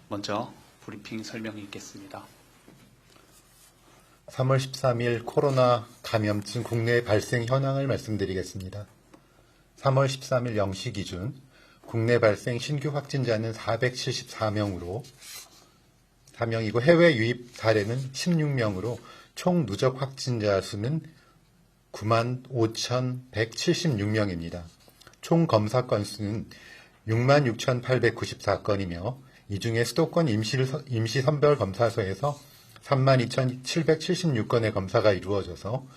먼저 브리핑 설명이 있겠습니다. 3월 13일 코로나 감염증 국내 발생 현황을 말씀드리겠습니다. 3월 13일 0시 기준 국내 발생 신규 확진자는 474명으로 4명이고 해외 유입 사례는 16명으로 총 누적 확진자 수는 95,176명입니다. 총 검사 건수는 66,894건이며 이 중에 수도권 임시선별검사소에서 32,776건의 검사가 이루어져서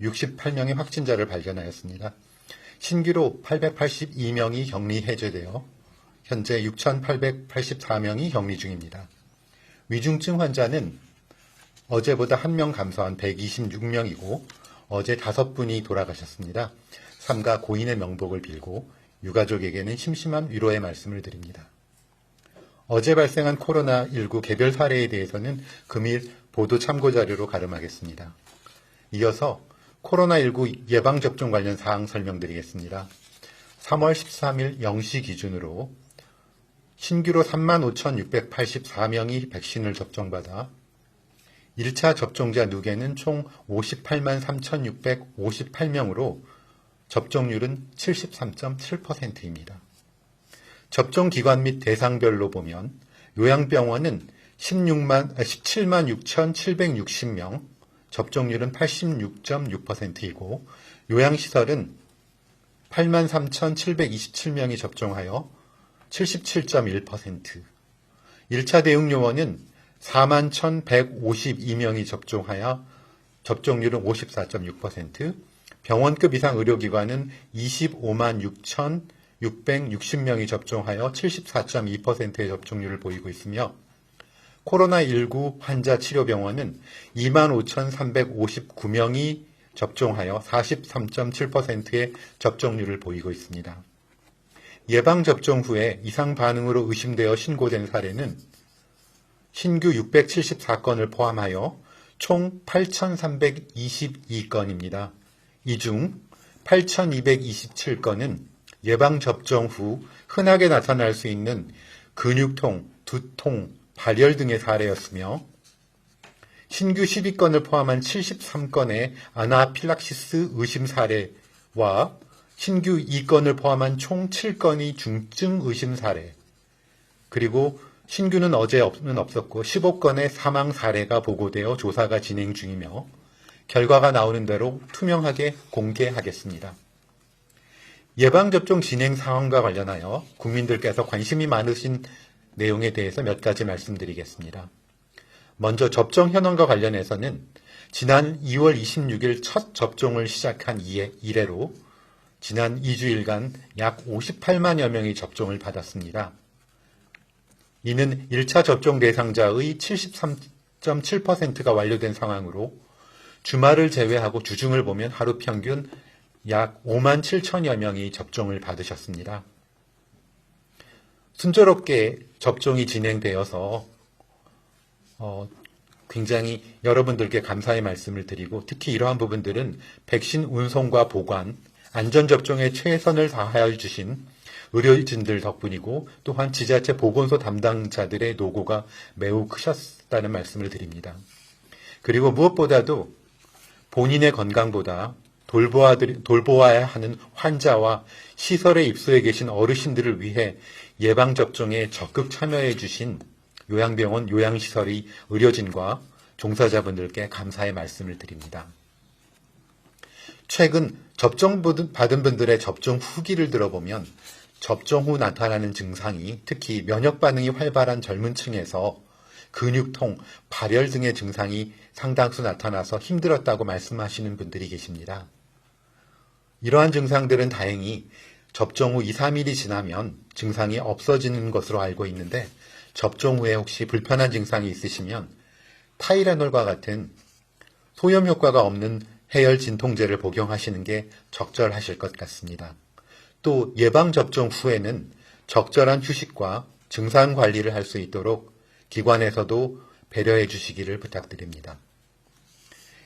68명의 확진자를 발견하였습니다. 신규로 882명이 격리 해제되어 현재 6,884명이 격리 중입니다. 위중증 환자는 어제보다 1명 감소한 126명이고 어제 5분이 돌아가셨습니다. 삼가 고인의 명복을 빌고 유가족에게는 심심한 위로의 말씀을 드립니다. 어제 발생한 코로나19 개별 사례에 대해서는 금일 보도 참고 자료로 가름하겠습니다. 이어서 코로나19 예방접종 관련 사항 설명드리겠습니다. 3월 13일 0시 기준으로 신규로 35,684명이 백신을 접종받아 1차 접종자 누계는 총 58만 3,658명으로 접종률은 73.7%입니다. 접종 기관 및 대상별로 보면 요양병원은 17만 6,760명, 접종률은 86.6%이고 요양시설은 8만 3,727명이 접종하여 77.1%, 1차 대응요원은 4만 1,152명이 접종하여 접종률은 54.6%, 병원급 이상 의료기관은 25만 6,660명이 접종하여 74.2%의 접종률을 보이고 있으며 코로나19 환자 치료병원은 25,359명이 접종하여 43.7%의 접종률을 보이고 있습니다. 예방접종 후에 이상 반응으로 의심되어 신고된 사례는 신규 674건을 포함하여 총 8,322건입니다. 이 중 8,227건은 예방접종 후 흔하게 나타날 수 있는 근육통, 두통, 발열 등의 사례였으며 신규 12건을 포함한 73건의 아나필락시스 의심 사례와 신규 2건을 포함한 총 7건의 중증 의심 사례, 그리고 신규는 어제는 없었고 15건의 사망 사례가 보고되어 조사가 진행 중이며 결과가 나오는 대로 투명하게 공개하겠습니다. 예방접종 진행 상황과 관련하여 국민들께서 관심이 많으신 내용에 대해서 몇 가지 말씀드리겠습니다. 먼저 접종 현황과 관련해서는 지난 2월 26일 첫 접종을 시작한 이래로 지난 2주일간 약 58만여 명이 접종을 받았습니다. 이는 1차 접종 대상자의 73.7%가 완료된 상황으로 주말을 제외하고 주중을 보면 하루 평균 약 5만 7천여 명이 접종을 받으셨습니다. 순조롭게 접종이 진행되어서 굉장히 여러분들께 감사의 말씀을 드리고 특히 이러한 부분들은 백신 운송과 보관, 안전접종에 최선을 다하여 주신 의료진들 덕분이고 또한 지자체 보건소 담당자들의 노고가 매우 크셨다는 말씀을 드립니다. 그리고 무엇보다도 본인의 건강보다 돌보아야 하는 환자와 시설에 입소해 계신 어르신들을 위해 예방접종에 적극 참여해 주신 요양병원, 요양시설의 의료진과 종사자분들께 감사의 말씀을 드립니다. 최근 접종받은 분들의 접종 후기를 들어보면 접종 후 나타나는 증상이 특히 면역 반응이 활발한 젊은 층에서 근육통, 발열 등의 증상이 상당수 나타나서 힘들었다고 말씀하시는 분들이 계십니다. 이러한 증상들은 다행히 접종 후 2, 3일이 지나면 증상이 없어지는 것으로 알고 있는데 접종 후에 혹시 불편한 증상이 있으시면 타이레놀과 같은 소염 효과가 없는 해열 진통제를 복용하시는 게 적절하실 것 같습니다. 또 예방접종 후에는 적절한 휴식과 증상 관리를 할 수 있도록 기관에서도 배려해 주시기를 부탁드립니다.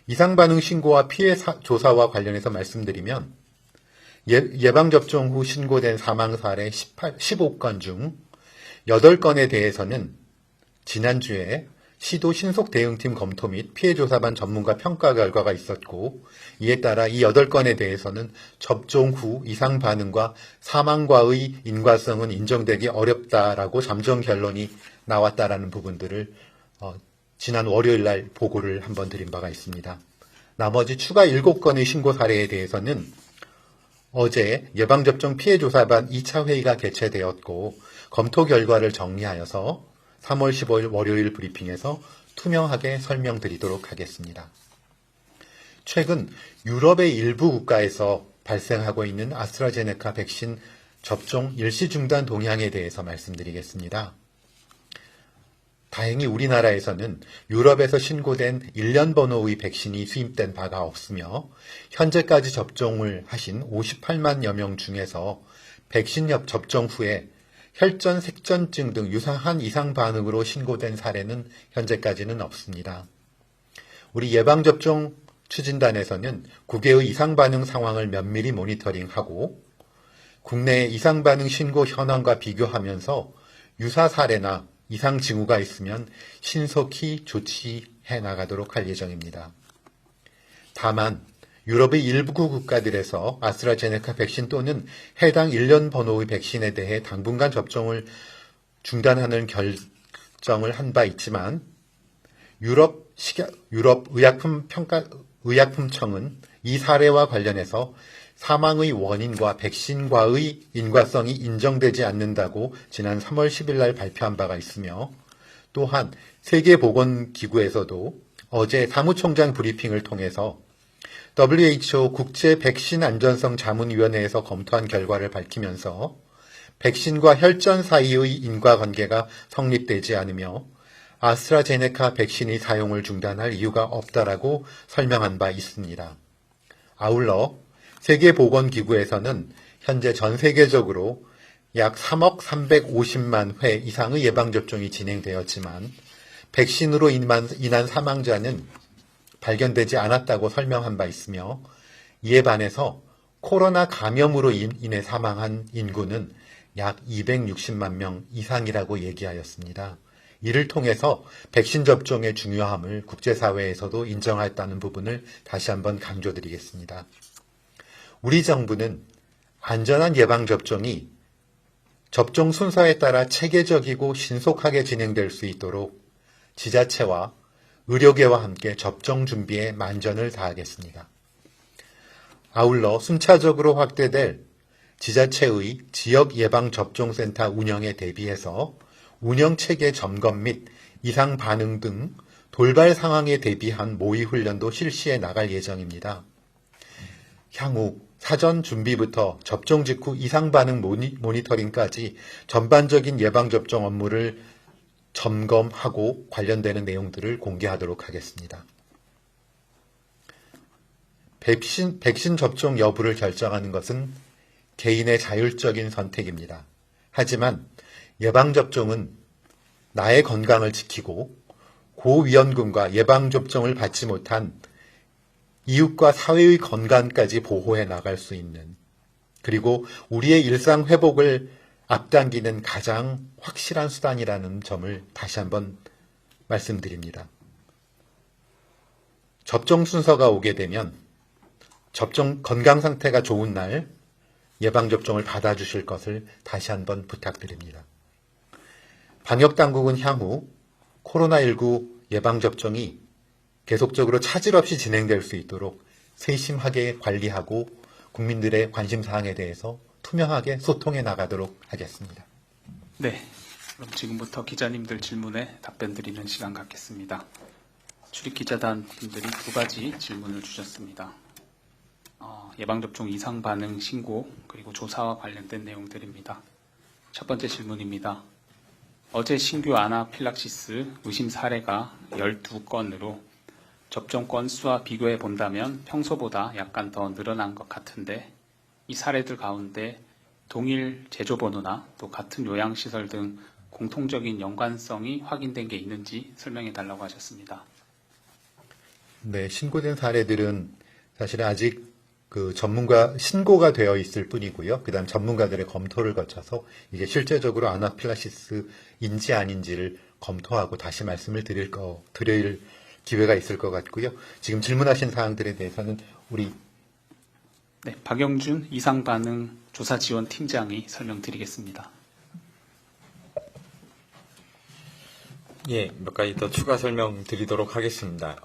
이상반응 신고와 피해 조사와 관련해서 말씀드리면 예방접종 후 신고된 사망 사례 15건 중 8건에 대해서는 지난주에 시도 신속대응팀 검토 및 피해조사반 전문가 평가 결과가 있었고, 이에 따라 이 8건에 대해서는 접종 후 이상 반응과 사망과의 인과성은 인정되기 어렵다라고 잠정 결론이 나왔다라는 부분들을 지난 월요일 날 보고를 한번 드린 바가 있습니다. 나머지 추가 7건의 신고 사례에 대해서는 어제 예방접종 피해조사반 2차 회의가 개최되었고, 검토 결과를 정리하여서 3월 15일 월요일 브리핑에서 투명하게 설명드리도록 하겠습니다. 최근 유럽의 일부 국가에서 발생하고 있는 아스트라제네카 백신 접종 일시 중단 동향에 대해서 말씀드리겠습니다. 다행히 우리나라에서는 유럽에서 신고된 1년 번호의 백신이 수입된 바가 없으며 현재까지 접종을 하신 58만여 명 중에서 백신 접종 후에 혈전, 색전증 등 유사한 이상 반응으로 신고된 사례는 현재까지는 없습니다. 우리 예방접종 추진단에서는 국외의 이상 반응 상황을 면밀히 모니터링하고 국내의 이상 반응 신고 현황과 비교하면서 유사 사례나 이상 징후가 있으면 신속히 조치해 나가도록 할 예정입니다. 다만 유럽의 일부 국가들에서 아스트라제네카 백신 또는 해당 1년 번호의 백신에 대해 당분간 접종을 중단하는 결정을 한 바 있지만 유럽 의약품청은 이 사례와 관련해서 사망의 원인과 백신과의 인과성이 인정되지 않는다고 지난 3월 10일 날 발표한 바가 있으며, 또한 세계보건기구에서도 어제 사무총장 브리핑을 통해서 WHO 국제 백신 안전성 자문위원회에서 검토한 결과를 밝히면서 백신과 혈전 사이의 인과관계가 성립되지 않으며 아스트라제네카 백신의 사용을 중단할 이유가 없다라고 설명한 바 있습니다. 아울러 세계보건기구에서는 현재 전 세계적으로 약 3억 350만 회 이상의 예방접종이 진행되었지만 백신으로 인한 사망자는 발견되지 않았다고 설명한 바 있으며, 이에 반해서 코로나 감염으로 인해 사망한 인구는 약 260만 명 이상이라고 얘기하였습니다. 이를 통해서 백신 접종의 중요함을 국제사회에서도 인정했다는 부분을 다시 한번 강조드리겠습니다. 우리 정부는 안전한 예방접종이 접종 순서에 따라 체계적이고 신속하게 진행될 수 있도록 지자체와 의료계와 함께 접종 준비에 만전을 다하겠습니다. 아울러 순차적으로 확대될 지자체의 지역 예방접종센터 운영에 대비해서 운영체계 점검 및 이상 반응 등 돌발 상황에 대비한 모의 훈련도 실시해 나갈 예정입니다. 향후 사전 준비부터 접종 직후 이상 반응 모니터링까지 전반적인 예방접종 업무를 점검하고 관련되는 내용들을 공개하도록 하겠습니다. 백신 접종 여부를 결정하는 것은 개인의 자율적인 선택입니다. 하지만 예방접종은 나의 건강을 지키고 고위험군과 예방접종을 받지 못한 이웃과 사회의 건강까지 보호해 나갈 수 있는, 그리고 우리의 일상 회복을 앞당기는 가장 확실한 수단이라는 점을 다시 한번 말씀드립니다. 접종 순서가 오게 되면 접종 건강 상태가 좋은 날 예방접종을 받아주실 것을 다시 한번 부탁드립니다. 방역당국은 향후 코로나19 예방접종이 계속적으로 차질 없이 진행될 수 있도록 세심하게 관리하고 국민들의 관심사항에 대해서 투명하게 소통해 나가도록 하겠습니다. 네, 그럼 지금부터 기자님들 질문에 답변 드리는 시간 갖겠습니다. 출입기자단 분들이 2가지 질문을 주셨습니다. 예방접종 이상 반응 신고 그리고 조사와 관련된 내용들입니다. 첫 번째 질문입니다. 어제 신규 아나필락시스 의심 사례가 12건으로 접종 건수와 비교해 본다면 평소보다 약간 더 늘어난 것 같은데, 이 사례들 가운데 동일 제조번호나 또 같은 요양시설 등 공통적인 연관성이 확인된 게 있는지 설명해 달라고 하셨습니다. 네, 신고된 사례들은 사실 아직 그 전문가 신고가 되어 있을 뿐이고요. 그다음 전문가들의 검토를 거쳐서 이게 실제적으로 아나필락시스인지 아닌지를 검토하고 다시 말씀을 드릴 기회가 있을 것 같고요. 지금 질문하신 사항들에 대해서는 우리 네, 박영준 이상반응 조사지원팀장이 설명드리겠습니다. 예, 몇 가지 더 추가 설명드리도록 하겠습니다.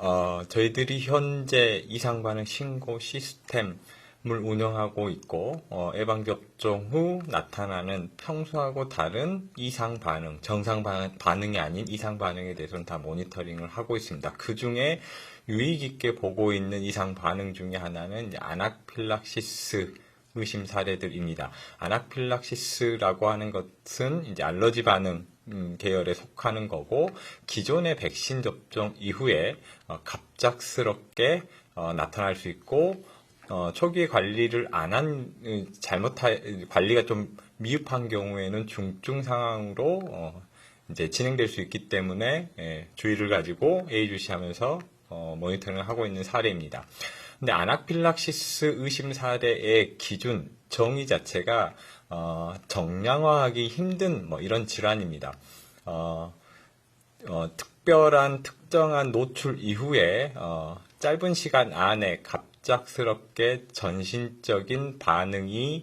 저희들이 현재 이상반응 신고 시스템을 운영하고 있고, 예방접종 후 나타나는 평소하고 다른 이상반응, 정상반응이 아닌 이상반응에 대해서는 다 모니터링을 하고 있습니다. 그 중에 유의 깊게 보고 있는 이상반응 중에 하나는 이제 아나필락시스 의심 사례들입니다. 아나필락시스라고 하는 것은 이제 알러지 반응 계열에 속하는 거고, 기존의 백신 접종 이후에 갑작스럽게 나타날 수 있고, 초기에 관리를 관리가 좀 미흡한 경우에는 중증 상황으로 이제 진행될 수 있기 때문에 주의를 가지고 예의주시하면서 모니터링을 하고 있는 사례입니다. 근데 아나필락시스 의심 사례의 기준 정의 자체가 정량화하기 힘든 이런 질환입니다. 특정한 노출 이후에 짧은 시간 안에 갑작스럽게 전신적인 반응이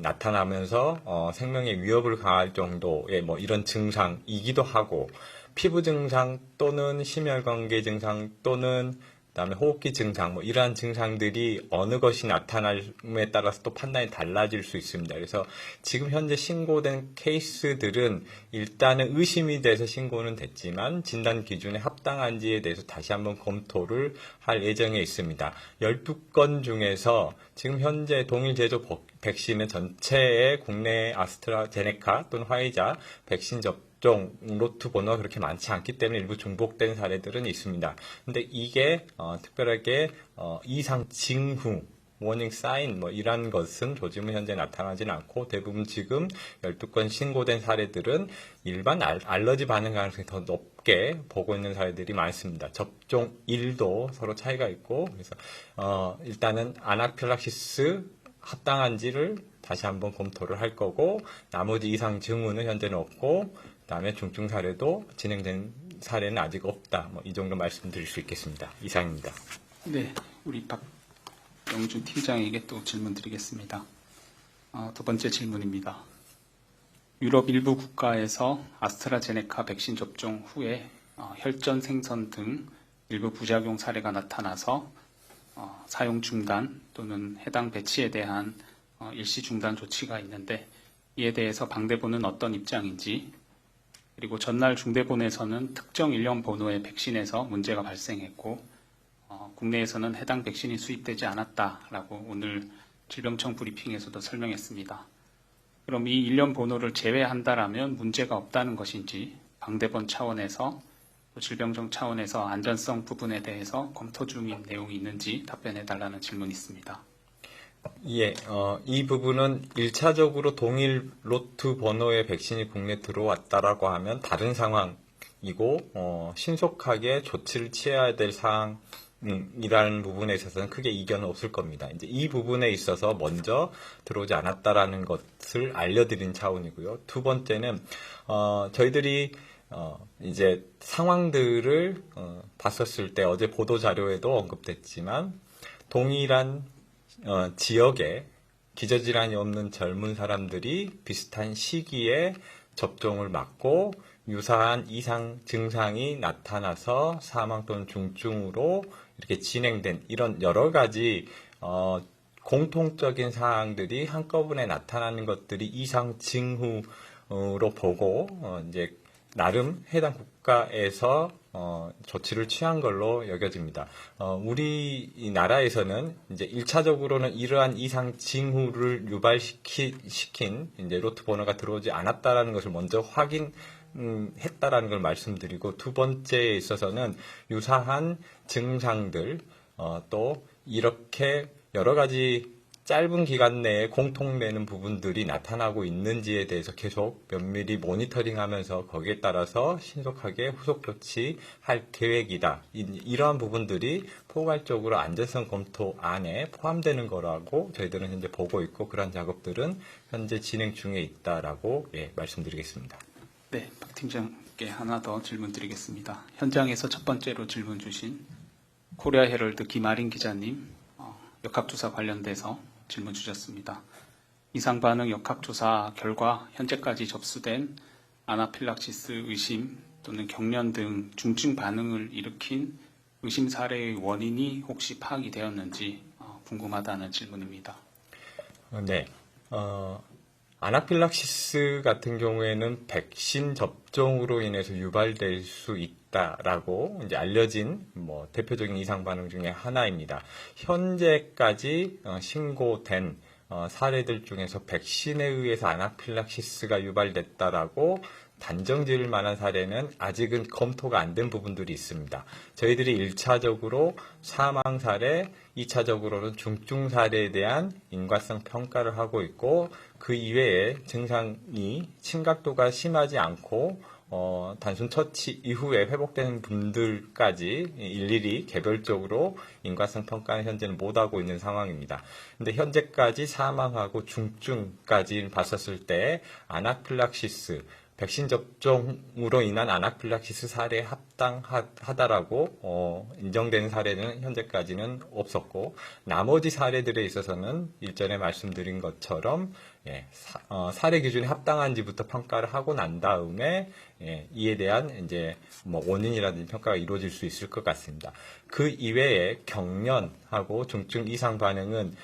나타나면서 생명에 위협을 가할 정도의 이런 증상이기도 하고, 피부 증상 또는 심혈관계 증상 또는 그다음에 호흡기 증상, 이러한 증상들이 어느 것이 나타남에 따라서 또 판단이 달라질 수 있습니다. 그래서 지금 현재 신고된 케이스들은 일단은 의심이 돼서 신고는 됐지만 진단 기준에 합당한지에 대해서 다시 한번 검토를 할 예정에 있습니다. 12건 중에서 지금 현재 동일 제조 백신의 전체의 국내 아스트라제네카 또는 화이자 백신 접종 로트 번호가 그렇게 많지 않기 때문에 일부 중복된 사례들은 있습니다. 근데 이게 특별하게 이상 징후, 워닝 사인 이런 것은 조짐은 현재 나타나지는 않고, 대부분 지금 12건 신고된 사례들은 일반 알러지 반응 가능성이 더 높게 보고 있는 사례들이 많습니다. 접종일도 서로 차이가 있고, 그래서 일단은 아나필락시스 합당한지를 다시 한번 검토를 할 거고, 나머지 이상 징후는 현재는 없고, 그다음에 중증 사례도 진행된 사례는 아직 없다. 이 정도 말씀드릴 수 있겠습니다. 이상입니다. 네, 우리 박영준 팀장에게 또 질문 드리겠습니다. 두 번째 질문입니다. 유럽 일부 국가에서 아스트라제네카 백신 접종 후에 혈전 생선 등 일부 부작용 사례가 나타나서 사용 중단 또는 해당 배치에 대한 일시 중단 조치가 있는데, 이에 대해서 방대본은 어떤 입장인지, 그리고 전날 중대본에서는 특정 일련 번호의 백신에서 문제가 발생했고 국내에서는 해당 백신이 수입되지 않았다라고 오늘 질병청 브리핑에서도 설명했습니다. 그럼 이 일련 번호를 제외한다라면 문제가 없다는 것인지, 방대본 차원에서 또 질병청 차원에서 안전성 부분에 대해서 검토 중인 내용이 있는지 답변해달라는 질문이 있습니다. 예, 이 부분은 1차적으로 동일 로트 번호의 백신이 국내에 들어왔다라고 하면 다른 상황이고, 신속하게 조치를 취해야 될 사항이라는 부분에 있어서는 크게 이견은 없을 겁니다. 이제 이 부분에 있어서 먼저 들어오지 않았다라는 것을 알려드린 차원이고요. 두 번째는, 저희들이 이제 상황들을 봤었을 때 어제 보도자료에도 언급됐지만, 동일한 지역에 기저질환이 없는 젊은 사람들이 비슷한 시기에 접종을 맞고 유사한 이상 증상이 나타나서 사망 또는 중증으로 이렇게 진행된 이런 여러 가지 공통적인 사항들이 한꺼번에 나타나는 것들이 이상 징후로 보고 이제 나름 해당 국가에서 조치를 취한 걸로 여겨집니다. 우리나라에서는 이제 1차적으로는 이러한 이상 징후를 유발시킨 이제 로트 번호가 들어오지 않았다라는 것을 먼저 확인했다라는 걸 말씀드리고, 두 번째에 있어서는 유사한 증상들 또 이렇게 여러 가지 짧은 기간 내에 공통되는 부분들이 나타나고 있는지에 대해서 계속 면밀히 모니터링하면서 거기에 따라서 신속하게 후속 조치할 계획이다. 이러한 부분들이 포괄적으로 안전성 검토 안에 포함되는 거라고 저희들은 현재 보고 있고 그러한 작업들은 현재 진행 중에 있다라고 말씀드리겠습니다. 네, 박 팀장께 하나 더 질문 드리겠습니다. 현장에서 첫 번째로 질문 주신 코리아 헤럴드 김아린 기자님, 역학조사 관련돼서 질문 주셨습니다. 이상 반응 역학조사 결과 현재까지 접수된 아나필락시스 의심 또는 경련 등 중증 반응을 일으킨 의심 사례의 원인이 혹시 파악이 되었는지 궁금하다는 질문입니다. 네. 아나필락시스 같은 경우에는 백신 접종으로 인해서 유발될 수 있다라고 이제 알려진 대표적인 이상 반응 중에 하나입니다. 현재까지 신고된 사례들 중에서 백신에 의해서 아나필락시스가 유발됐다라고 단정 지을 만한 사례는 아직은 검토가 안 된 부분들이 있습니다. 저희들이 1차적으로 사망 사례, 2차적으로는 중증 사례에 대한 인과성 평가를 하고 있고 그 이외에 증상이 심각도가 심하지 않고 단순 처치 이후에 회복되는 분들까지 일일이 개별적으로 인과성 평가는 현재는 못하고 있는 상황입니다. 근데 현재까지 사망하고 중증까지 봤었을 때 아나필락시스 백신 접종으로 인한 아나필락시스 사례에 합당하다라고 인정되는 사례는 현재까지는 없었고 나머지 사례들에 있어서는 일전에 말씀드린 것처럼 사례 기준에 합당한지부터 평가를 하고 난 다음에 이에 대한 이제 원인이라든지 평가가 이루어질 수 있을 것 같습니다. 그 이외에 경련하고 중증 이상 반응은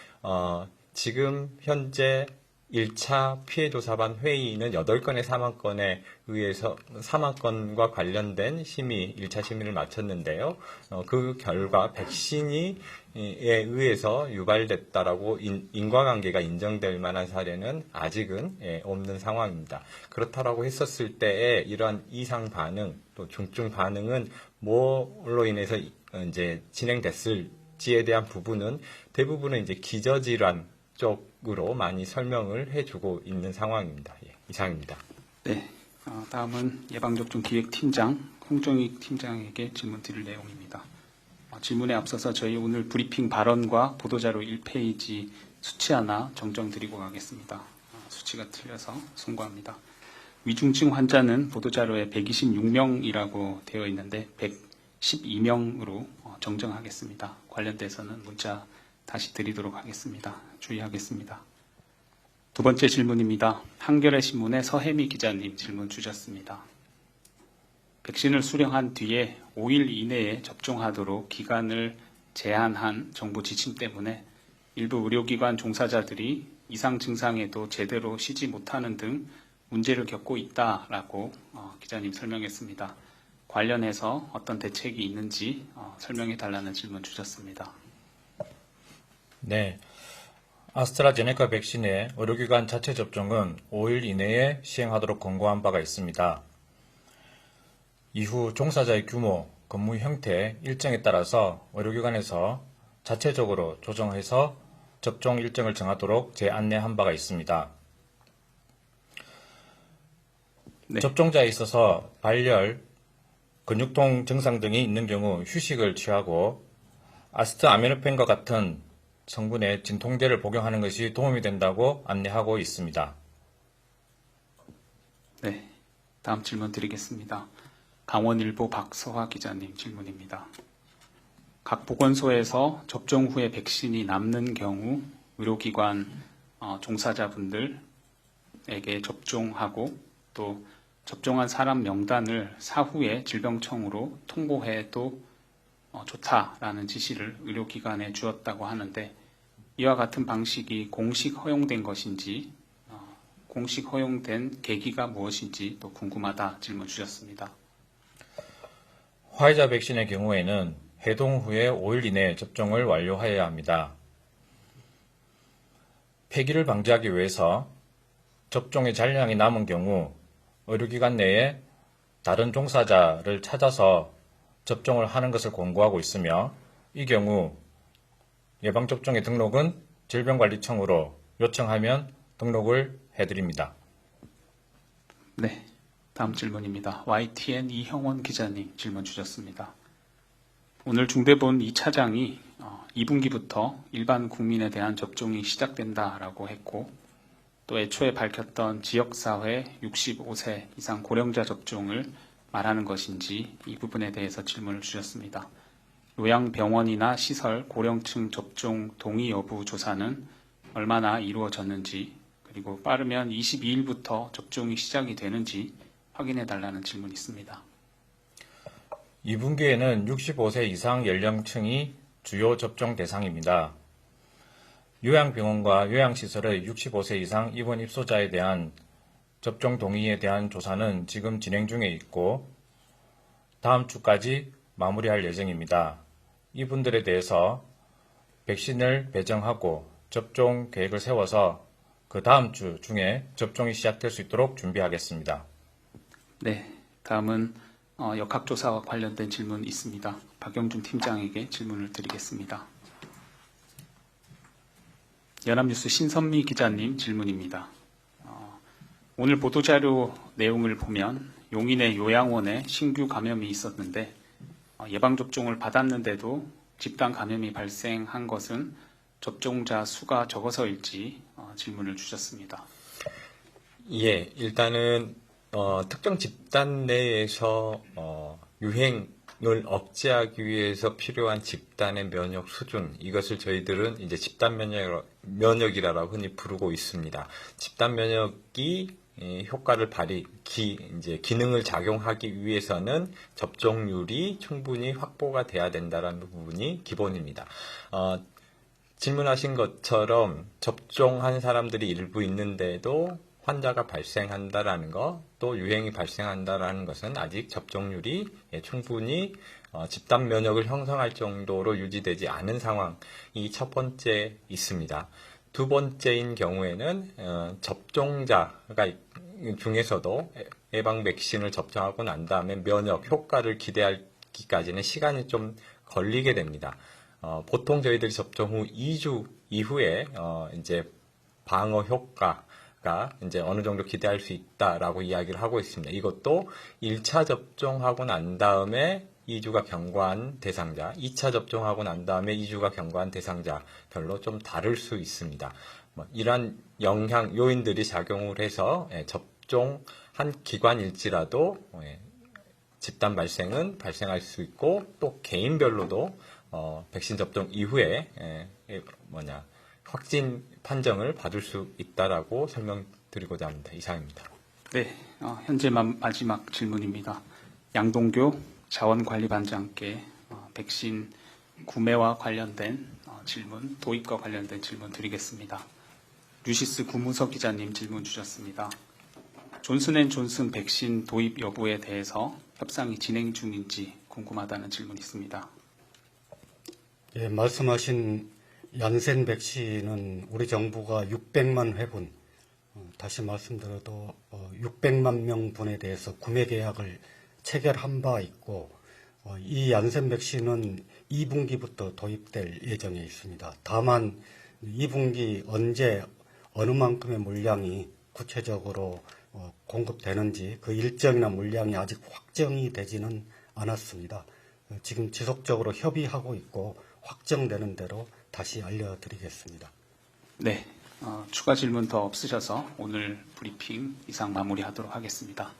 지금 현재 1차 피해조사반 회의는 8건의 사망건에 의해서 사망건과 관련된 심의, 1차 심의를 마쳤는데요. 그 결과 백신에 의해서 유발됐다라고 인과관계가 인정될 만한 사례는 아직은 없는 상황입니다. 그렇다라고 했었을 때에 이러한 이상 반응, 또 중증 반응은 뭘로 인해서 이제 진행됐을지에 대한 부분은 대부분은 이제 기저질환 쪽으로 많이 설명을 해주고 있는 상황입니다. 이상입니다. 네, 다음은 예방접종 기획팀장 홍정익 팀장에게 질문 드릴 내용입니다. 질문에 앞서서 저희 오늘 브리핑 발언과 보도자료 1페이지 수치 하나 정정드리고 가겠습니다. 수치가 틀려서 송구합니다. 위중증 환자는 보도자료에 126명이라고 되어 있는데 112명으로 정정하겠습니다. 관련돼서는 문자 다시 드리도록 하겠습니다. 주의하겠습니다. 두 번째 질문입니다. 한겨레 신문의 서혜미 기자님 질문 주셨습니다. 백신을 수령한 뒤에 5일 이내에 접종하도록 기간을 제한한 정부 지침 때문에 일부 의료기관 종사자들이 이상 증상에도 제대로 쉬지 못하는 등 문제를 겪고 있다라고 기자님 설명했습니다. 관련해서 어떤 대책이 있는지 설명해 달라는 질문 주셨습니다. 네. 아스트라제네카 백신의 의료기관 자체 접종은 5일 이내에 시행하도록 권고한 바가 있습니다. 이후 종사자의 규모, 근무 형태, 일정에 따라서 의료기관에서 자체적으로 조정해서 접종 일정을 정하도록 제안내한 바가 있습니다. 네. 접종자에 있어서 발열, 근육통 증상 등이 있는 경우 휴식을 취하고 아스트아미노펜과 같은 성분의 진통제를 복용하는 것이 도움이 된다고 안내하고 있습니다. 네, 다음 질문 드리겠습니다. 강원일보 박서화 기자님 질문입니다. 각 보건소에서 접종 후에 백신이 남는 경우 의료기관 종사자분들에게 접종하고 또 접종한 사람 명단을 사후에 질병청으로 통보해도 좋다라는 지시를 의료기관에 주었다고 하는데 이와 같은 방식이 공식 허용된 것인지 공식 허용된 계기가 무엇인지 또 궁금하다 질문 주셨습니다. 화이자 백신의 경우에는 해동 후에 5일 이내에 접종을 완료하여야 합니다. 폐기를 방지하기 위해서 접종의 잔량이 남은 경우 의료기관 내에 다른 종사자를 찾아서 접종을 하는 것을 권고하고 있으며 이 경우 예방접종의 등록은 질병관리청으로 요청하면 등록을 해드립니다. 네, 다음 질문입니다. YTN 이형원 기자님 질문 주셨습니다. 오늘 중대본 2차장이 2분기부터 일반 국민에 대한 접종이 시작된다라고 했고 또 애초에 밝혔던 지역사회 65세 이상 고령자 접종을 말하는 것인지 이 부분에 대해서 질문을 주셨습니다. 요양병원이나 시설 고령층 접종 동의 여부 조사는 얼마나 이루어졌는지 그리고 빠르면 22일부터 접종이 시작이 되는지 확인해 달라는 질문이 있습니다. 2분기에는 65세 이상 연령층이 주요 접종 대상입니다. 요양병원과 요양시설의 65세 이상 입원 입소자에 대한 접종 동의에 대한 조사는 지금 진행 중에 있고 다음 주까지 마무리할 예정입니다. 이분들에 대해서 백신을 배정하고 접종 계획을 세워서 그 다음 주 중에 접종이 시작될 수 있도록 준비하겠습니다. 네, 다음은 역학조사와 관련된 질문이 있습니다. 박영준 팀장에게 질문을 드리겠습니다. 연합뉴스 신선미 기자님 질문입니다. 오늘 보도자료 내용을 보면 용인의 요양원에 신규 감염이 있었는데 예방접종을 받았는데도 집단 감염이 발생한 것은 접종자 수가 적어서일지 질문을 주셨습니다. 예, 일단은 특정 집단 내에서 유행을 억제하기 위해서 필요한 집단의 면역 수준, 이것을 저희들은 이제 집단 면역이라고 흔히 부르고 있습니다. 집단 면역이 효과를 이제 기능을 작용하기 위해서는 접종률이 충분히 확보가 돼야 된다는 부분이 기본입니다. 질문하신 것처럼 접종한 사람들이 일부 있는데도 환자가 발생한다라는 것, 또 유행이 발생한다라는 것은 아직 접종률이 충분히 집단 면역을 형성할 정도로 유지되지 않은 상황이 첫 번째 있습니다. 두 번째인 경우에는 접종자가 중에서도 예방 백신을 접종하고 난 다음에 면역 효과를 기대하기까지는 시간이 좀 걸리게 됩니다. 보통 저희들이 접종 후 2주 이후에 이제 방어 효과가 이제 어느 정도 기대할 수 있다라고 이야기를 하고 있습니다. 이것도 1차 접종하고 난 다음에 2주가 경과한 대상자, 2차 접종하고 난 다음에 2주가 경과한 대상자별로 좀 다를 수 있습니다. 이러한 요인들이 작용을 해서 접종한 기관일지라도 집단 발생은 발생할 수 있고 또 개인별로도 백신 접종 이후에 확진 판정을 받을 수 있다라고 설명드리고자 합니다. 이상입니다. 네, 현재 마지막 질문입니다. 양동교 자원관리반장께 백신 구매와 관련된 질문, 도입과 관련된 질문 드리겠습니다. 뉴시스 구무석 기자님 질문 주셨습니다. 존슨앤존슨 백신 도입 여부에 대해서 협상이 진행 중인지 궁금하다는 질문이 있습니다. 예, 말씀하신 얀센 백신은 우리 정부가 600만 회분, 다시 말씀드려도 600만 명분에 대해서 구매 계약을 체결한 바 있고 이 얀센 백신은 2분기부터 도입될 예정에 있습니다. 다만 2분기 언제 어느 만큼의 물량이 구체적으로 공급되는지 그 일정이나 물량이 아직 확정이 되지는 않았습니다. 지금 지속적으로 협의하고 있고 확정되는 대로 다시 알려드리겠습니다. 네, 추가 질문 더 없으셔서 오늘 브리핑 이상 마무리하도록 하겠습니다.